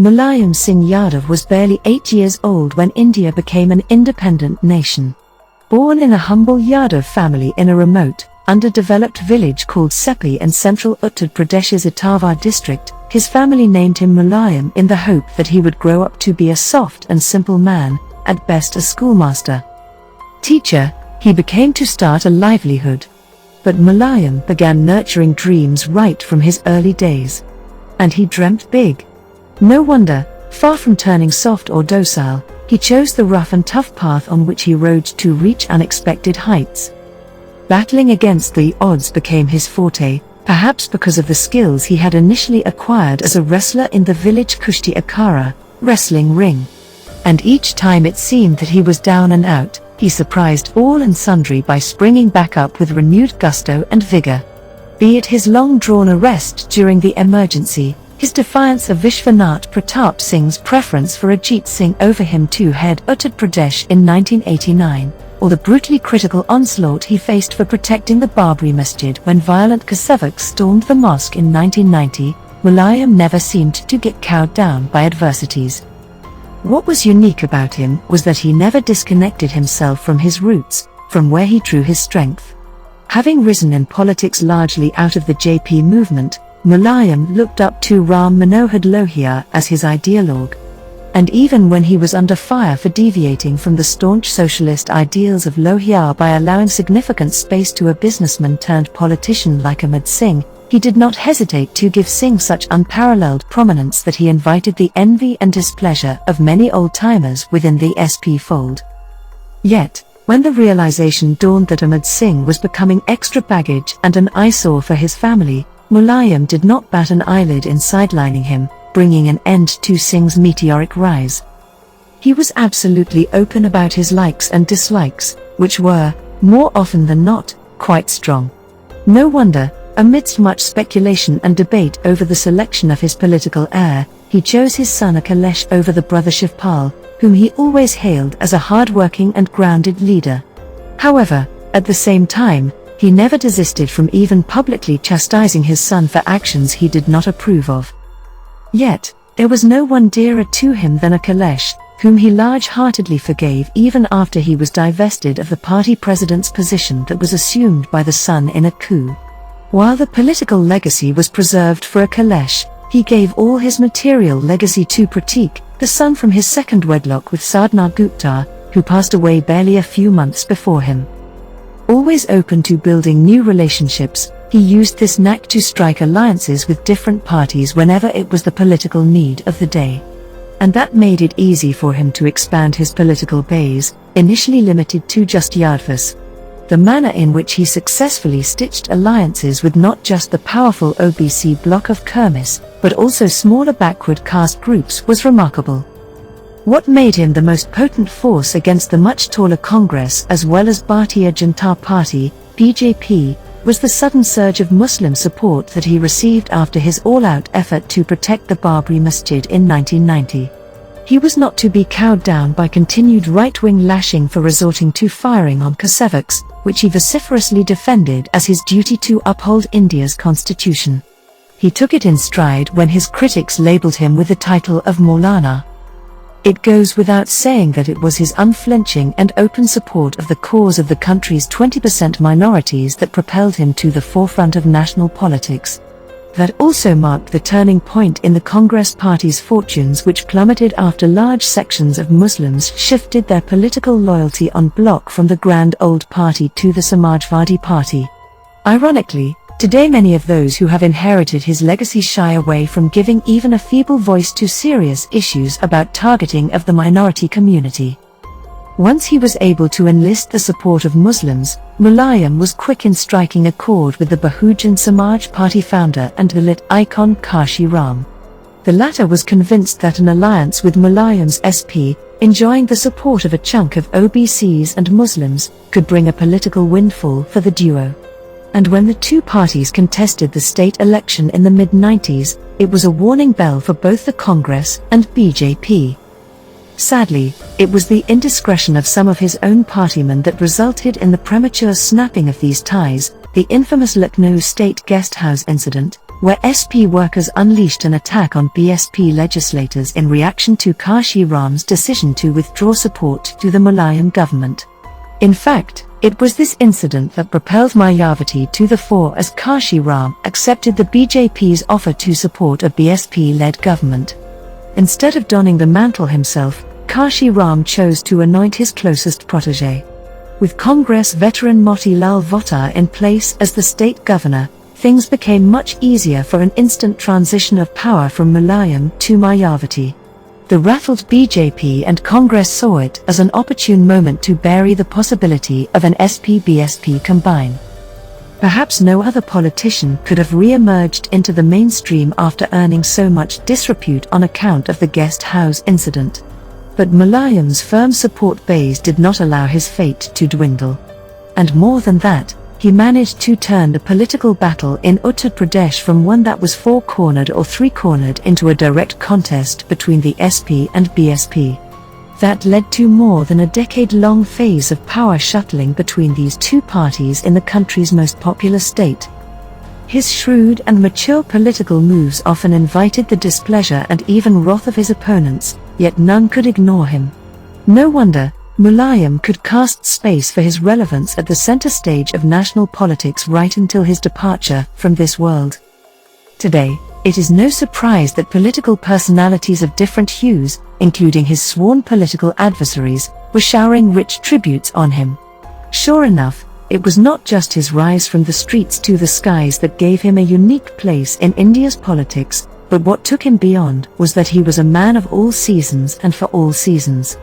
Mulayam Singh Yadav was barely 8 years old when India became an independent nation. Born in a humble Yadav family in a remote, underdeveloped village called Saifai in central Uttar Pradesh's Etawah district, his family named him Mulayam in the hope that he would grow up to be a soft and simple man, at best a schoolmaster. Teacher, he became to start a livelihood. But Mulayam began nurturing dreams right from his early days. And he dreamt big. No wonder, far from turning soft or docile, he chose the rough and tough path on which he rode to reach unexpected heights. Battling against the odds became his forte, perhaps because of the skills he had initially acquired as a wrestler in the village Kushti Akhara, wrestling ring. And each time it seemed that he was down and out, he surprised all and sundry by springing back up with renewed gusto and vigor. Be it his long-drawn arrest during the emergency, his defiance of Vishwanath Pratap Singh's preference for Ajit Singh over him to head Uttar Pradesh in 1989, or the brutally critical onslaught he faced for protecting the Babri Masjid when violent Kasevaks stormed the mosque in 1990, Mulayam never seemed to get cowed down by adversities. What was unique about him was that he never disconnected himself from his roots, from where he drew his strength. Having risen in politics largely out of the JP movement, Mulayam looked up to Ram Manohar Lohia as his ideologue. And even when he was under fire for deviating from the staunch socialist ideals of Lohia by allowing significant space to a businessman turned politician like Ahmed Singh, he did not hesitate to give Singh such unparalleled prominence that he invited the envy and displeasure of many old-timers within the SP fold. Yet, when the realization dawned that Ahmed Singh was becoming extra baggage and an eyesore for his family, Mulayam did not bat an eyelid in sidelining him, bringing an end to Singh's meteoric rise. He was absolutely open about his likes and dislikes, which were, more often than not, quite strong. No wonder, amidst much speculation and debate over the selection of his political heir, he chose his son Akhilesh over the brother Shivpal, whom he always hailed as a hard-working and grounded leader. However, at the same time, he never desisted from even publicly chastising his son for actions he did not approve of. Yet, there was no one dearer to him than Akhilesh, whom he large-heartedly forgave even after he was divested of the party president's position that was assumed by the son in a coup. While the political legacy was preserved for Akhilesh, he gave all his material legacy to Pratik, the son from his second wedlock with Sadhna Gupta, who passed away barely a few months before him. Always open to building new relationships, he used this knack to strike alliances with different parties whenever it was the political need of the day. And that made it easy for him to expand his political base, initially limited to just Yadavs. The manner in which he successfully stitched alliances with not just the powerful OBC bloc of Kermis, but also smaller backward caste groups was remarkable. What made him the most potent force against the much taller Congress as well as Bharatiya Janata Party, BJP, was the sudden surge of Muslim support that he received after his all-out effort to protect the Babri Masjid in 1990. He was not to be cowed down by continued right-wing lashing for resorting to firing on Kasevaks, which he vociferously defended as his duty to uphold India's constitution. He took it in stride when his critics labelled him with the title of Maulana. It goes without saying that it was his unflinching and open support of the cause of the country's 20% minorities that propelled him to the forefront of national politics. That also marked the turning point in the Congress party's fortunes, which plummeted after large sections of Muslims shifted their political loyalty en bloc from the grand old party to the Samajwadi Party. Ironically, today many of those who have inherited his legacy shy away from giving even a feeble voice to serious issues about targeting of the minority community. Once he was able to enlist the support of Muslims, Mulayam was quick in striking a chord with the Bahujan Samaj Party founder and Dalit icon Kashi Ram. The latter was convinced that an alliance with Mulayam's SP, enjoying the support of a chunk of OBCs and Muslims, could bring a political windfall for the duo. And when the two parties contested the state election in the mid-90s, it was a warning bell for both the Congress and BJP. Sadly, it was the indiscretion of some of his own partymen that resulted in the premature snapping of these ties, the infamous Lucknow State Guest House incident, where SP workers unleashed an attack on BSP legislators in reaction to Kashi Ram's decision to withdraw support to the Mulayam government. In fact, it was this incident that propelled Mayavati to the fore as Kashi Ram accepted the BJP's offer to support a BSP-led government. Instead of donning the mantle himself, Kashi Ram chose to anoint his closest protégé. With Congress veteran Motilal Vora in place as the state governor, things became much easier for an instant transition of power from Mulayam to Mayavati. The rattled BJP and Congress saw it as an opportune moment to bury the possibility of an SP-BSP combine. Perhaps no other politician could have re-emerged into the mainstream after earning so much disrepute on account of the guest house incident. But Mulayam's firm support base did not allow his fate to dwindle. And more than that, he managed to turn the political battle in Uttar Pradesh from one that was four-cornered or three-cornered into a direct contest between the SP and BSP. That led to more than a decade-long phase of power shuttling between these two parties in the country's most populous state. His shrewd and mature political moves often invited the displeasure and even wrath of his opponents, yet none could ignore him. No wonder Mulayam could cast space for his relevance at the center stage of national politics right until his departure from this world. Today, it is no surprise that political personalities of different hues, including his sworn political adversaries, were showering rich tributes on him. Sure enough, it was not just his rise from the streets to the skies that gave him a unique place in India's politics, but what took him beyond was that he was a man of all seasons and for all seasons.